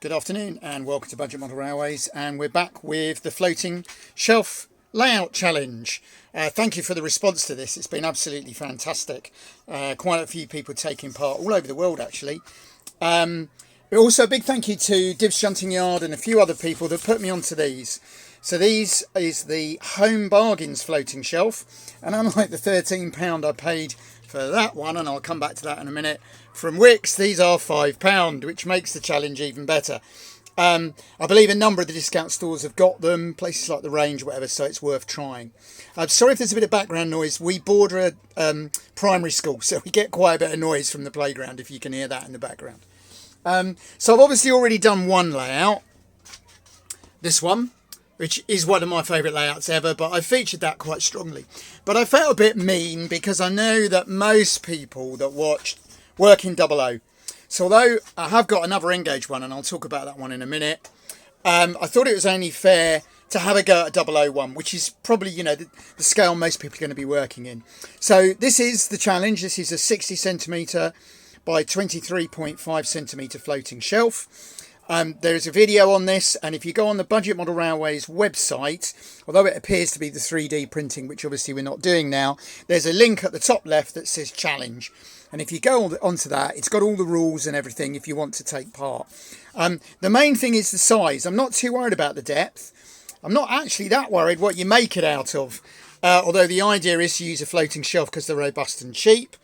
Good afternoon and welcome to Budget Model Railways, and we're back with the floating shelf layout challenge. Thank you for the response to this. It's been absolutely fantastic. Quite a few people taking part all over the world actually. Also a big thank you to Dibs Shunting Yard and a few other people that put me onto these. So these is the Home Bargains floating shelf, and unlike the £13 I paid for that one, and I'll come back to that in a minute, from Wickes, these are £5, which makes the challenge even better. I believe a number of the discount stores have got them, places like the Range, whatever, so it's worth trying. Sorry if there's a bit of background noise. We border a primary school, so we get quite a bit of noise from the playground, if you can hear that in the background. So I've obviously already done one layout, this one, which is one of my favourite layouts ever, but I featured that quite strongly. But I felt a bit mean because I know that most people that watched work in 00. So although I have got another Engage one, and I'll talk about that one in a minute, I thought it was only fair to have a go at 001, which is probably, you know, the scale most people are going to be working in. So this is the challenge. This is a 60 centimetre by 23.5 centimetre floating shelf. There is a video on this, and if you go on the Budget Model Railways website, although it appears to be the 3D printing, which obviously we're not doing now, there's a link at the top left that says challenge. And if you go onto that, it's got all the rules and everything if you want to take part. The main thing is the size. I'm not too worried about the depth. I'm not actually that worried what you make it out of, although the idea is to use a floating shelf because they're robust and cheap.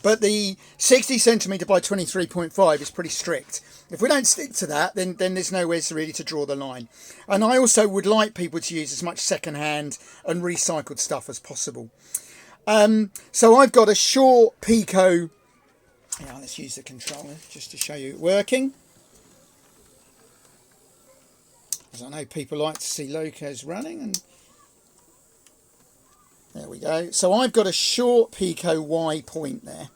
But the 60 centimetre by 23.5 is pretty strict. If we don't stick to that, then there's nowhere really to draw the line. And I also would like people to use as much second-hand and recycled stuff as possible. So I've got a short Pico. Now let's use the controller just to show you it working. As I know people like to see locos running, and there we go. So I've got a short Pico Y point there,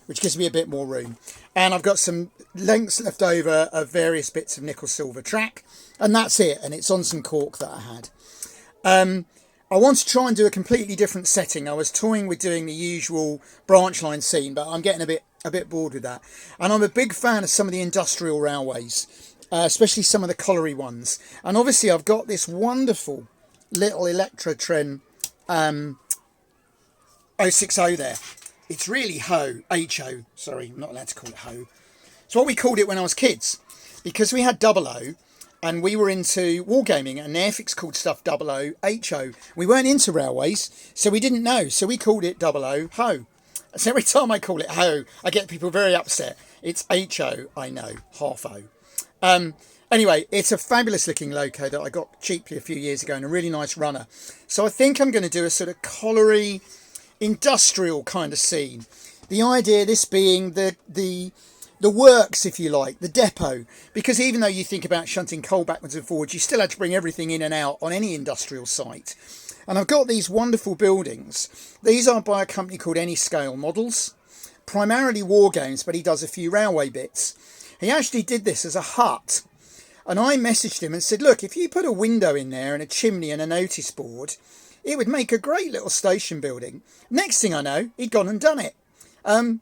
which gives me a bit more room. And I've got some lengths left over of various bits of nickel silver track, and that's it. And it's on some cork that I had. I want to try and do a completely different setting. I was toying with doing the usual branch line scene, but I'm getting a bit bored with that. And I'm a big fan of some of the industrial railways, especially some of the colliery ones. And obviously I've got this wonderful little Electrotren 060 there. It's really HO, sorry, I'm not allowed to call it HO. It's what we called it when I was kids, because we had 00 and we were into wargaming, and Airfix called stuff 00 HO. We weren't into railways, so we didn't know, so we called it 00 HO. So every time I call it HO, I get people very upset. It's HO, I know, half O. Anyway, it's a fabulous looking loco that I got cheaply a few years ago, and a really nice runner. So I think I'm going to do a sort of colliery industrial kind of scene. The idea, this being the works, if you like, the depot, because even though you think about shunting coal backwards and forwards, you still had to bring everything in and out on any industrial site. And I've got these wonderful buildings. These are by a company called Anyscale Models, primarily war games, but he does a few railway bits. He actually did this as a hut, and I messaged him and said, look, if you put a window in there and a chimney and a notice board, it would make a great little station building. Next thing I know, he'd gone and done it.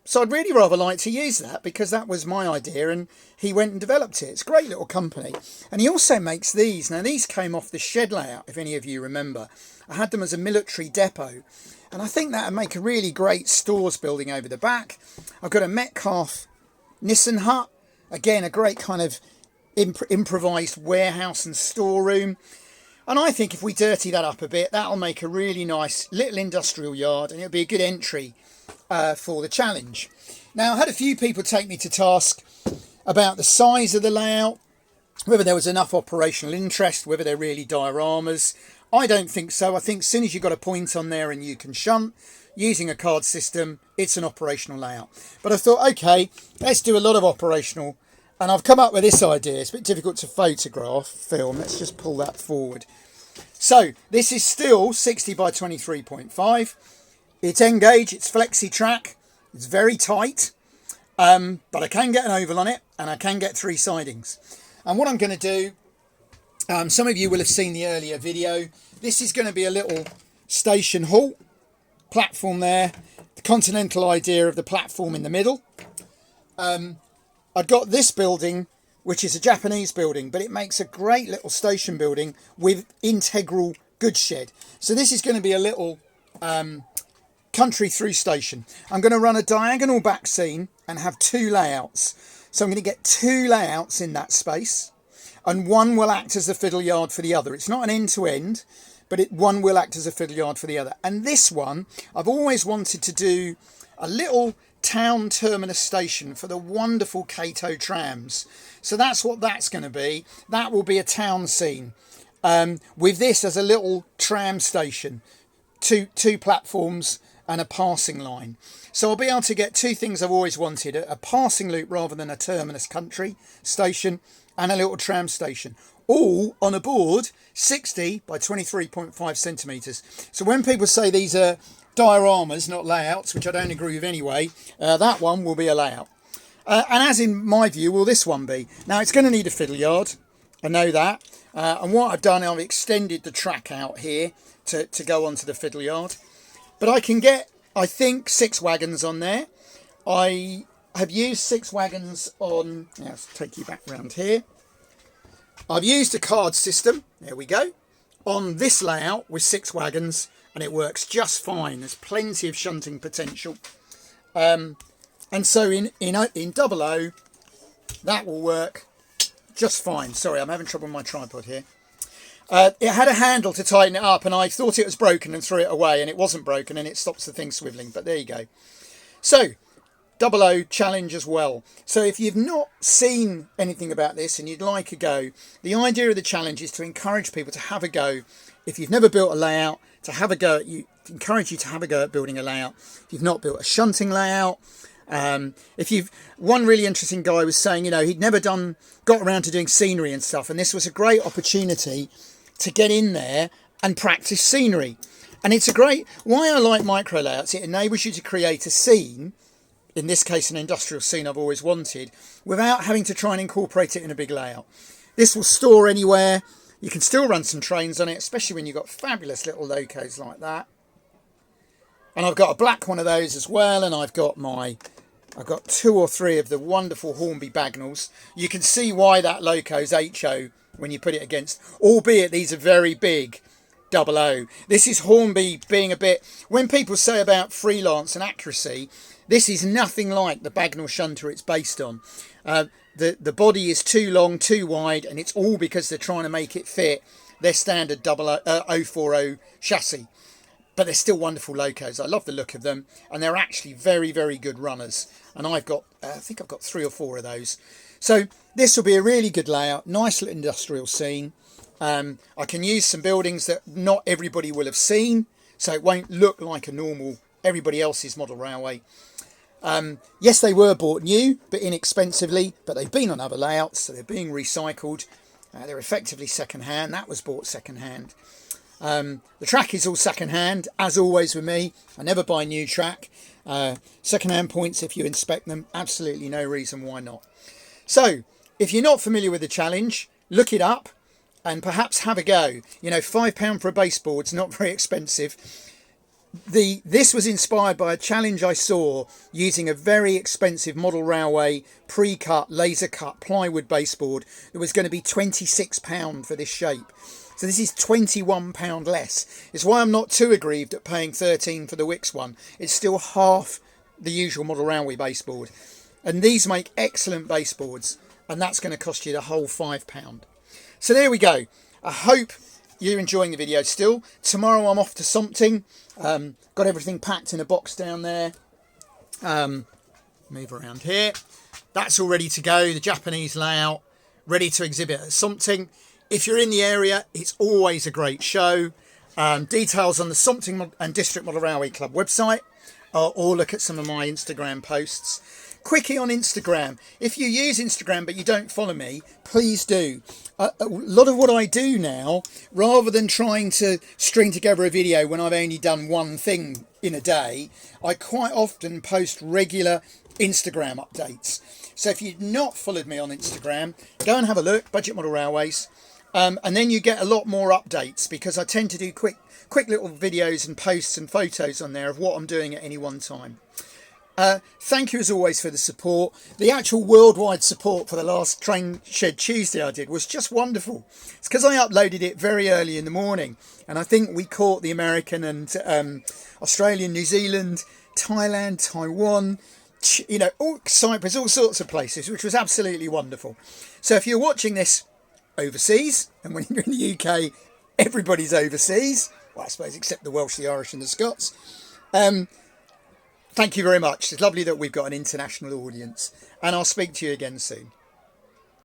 So I'd really rather like to use that, because that was my idea and he went and developed it. It's a great little company. And he also makes these. Now these came off the shed layout, if any of you remember. I had them as a military depot, and I think that would make a really great stores building over the back. I've got a Metcalfe Nissan hut. Again, a great kind of improvised warehouse and storeroom. And I think if we dirty that up a bit, that'll make a really nice little industrial yard, and it'll be a good entry for the challenge. Now, I had a few people take me to task about the size of the layout, whether there was enough operational interest, whether they're really dioramas. I don't think so. I think as soon as you've got a point on there and you can shunt, using a card system, it's an operational layout. But I thought, okay, let's do a lot of operational. And I've come up with this idea. It's a bit difficult to film. Let's just pull that forward. So this is still 60 by 23.5. It's Engage, it's flexi track. It's very tight, but I can get an oval on it, and I can get 3 sidings. And what I'm going to do, some of you will have seen the earlier video. This is going to be a little station halt platform there. The continental idea of the platform in the middle. I've got this building which is a Japanese building, but it makes a great little station building with integral goods shed. So this is going to be a little country through station. I'm going to run a diagonal back scene and have 2 layouts. So I'm going to get 2 layouts in that space, and one will act as a fiddle yard for the other. It's not an end-to-end, but one will act as a fiddle yard for the other. And this one, I've always wanted to do a little town terminus station for the wonderful Kato trams. So that's what that's going to be. That will be a town scene with this as a little tram station, two platforms and a passing line. So I'll be able to get 2 things I've always wanted, a passing loop rather than a terminus country station, and a little tram station, all on a board 60 by 23.5 centimetres. So when people say these are dioramas, not layouts, which I don't agree with anyway, that one will be a layout. And as in my view, will this one be? Now it's going to need a fiddle yard, I know that. And what I've done, I've extended the track out here to go onto the fiddle yard. But I can get, I think, 6 wagons on there. I have used 6 wagons on, let's take you back round here. I've used a card system, there we go, on this layout with 6 wagons, and it works just fine. There's plenty of shunting potential. And so in 00, that will work just fine. Sorry, I'm having trouble with my tripod here. It had a handle to tighten it up, and I thought it was broken and threw it away, and it wasn't broken, and it stops the thing swivelling. But there you go. So 00 challenge as well. So if you've not seen anything about this and you'd like a go, the idea of the challenge is to encourage people to have a go. If you've never built a layout, to have a go at encourage you to have a go at building a layout. If you've not built a shunting layout, one really interesting guy was saying, he'd never got around to doing scenery and stuff, and this was a great opportunity to get in there and practice scenery. And it's why I like micro layouts, it enables you to create a scene, in this case an industrial scene I've always wanted, without having to try and incorporate it in a big layout. This will store anywhere. You can still run some trains on it, especially when you've got fabulous little locos like that. And I've got a black one of those as well, and I've got 2 or 3 of the wonderful Hornby Bagnalls. You can see why that loco's HO when you put it against, albeit these are very big 00. This is Hornby being a bit, when people say about freelance and accuracy, this is nothing like the Bagnall shunter it's based on. The body is too long, too wide, and it's all because they're trying to make it fit their standard 040 chassis. But they're still wonderful locos. I love the look of them, and they're actually very, very good runners. And I think I've got 3 or 4 of those. So this will be a really good layout, nice little industrial scene. I can use some buildings that not everybody will have seen, so it won't look like a normal everybody else's model railway. Yes, they were bought new, but inexpensively, but they've been on other layouts, so they're being recycled. They're effectively second-hand. That was bought second-hand. The track is all second-hand, as always with me. I never buy new track. Second-hand points, if you inspect them, absolutely no reason why not. So, if you're not familiar with the challenge, look it up and perhaps have a go. £5 for a baseboard's not very expensive. This was inspired by a challenge I saw using a very expensive model railway pre-cut, laser cut plywood baseboard that was going to be £26 for this shape. So this is £21 less. It's why I'm not too aggrieved at paying £13 for the Wix one. It's still half the usual model railway baseboard. And these make excellent baseboards, and that's going to cost you the whole £5. So there we go. I hope you're enjoying the video still. Tomorrow I'm off to Sompting. Got everything packed in a box down there. Move around here. That's all ready to go. The Japanese layout, ready to exhibit at Sompting. If you're in the area, it's always a great show. Details on the Sompting and District Model Railway Club website, or look at some of my Instagram posts. Quickie on Instagram. If you use Instagram but you don't follow me, please do. A lot of what I do now, rather than trying to string together a video when I've only done one thing in a day, I quite often post regular Instagram updates. So if you've not followed me on Instagram, go and have a look, Budget Model Railways. And then you get a lot more updates, because I tend to do quick little videos and posts and photos on there of what I'm doing at any one time. Thank you as always for the support. The actual worldwide support for the last Train Shed Tuesday I did was just wonderful. It's because I uploaded it very early in the morning, and I think we caught the American and Australian, New Zealand, Thailand, Taiwan, all Cyprus, all sorts of places, which was absolutely wonderful. So if you're watching this overseas, and when you're in the UK, everybody's overseas, well, I suppose except the Welsh, the Irish and the Scots. Thank you very much. It's lovely that we've got an international audience, and I'll speak to you again soon.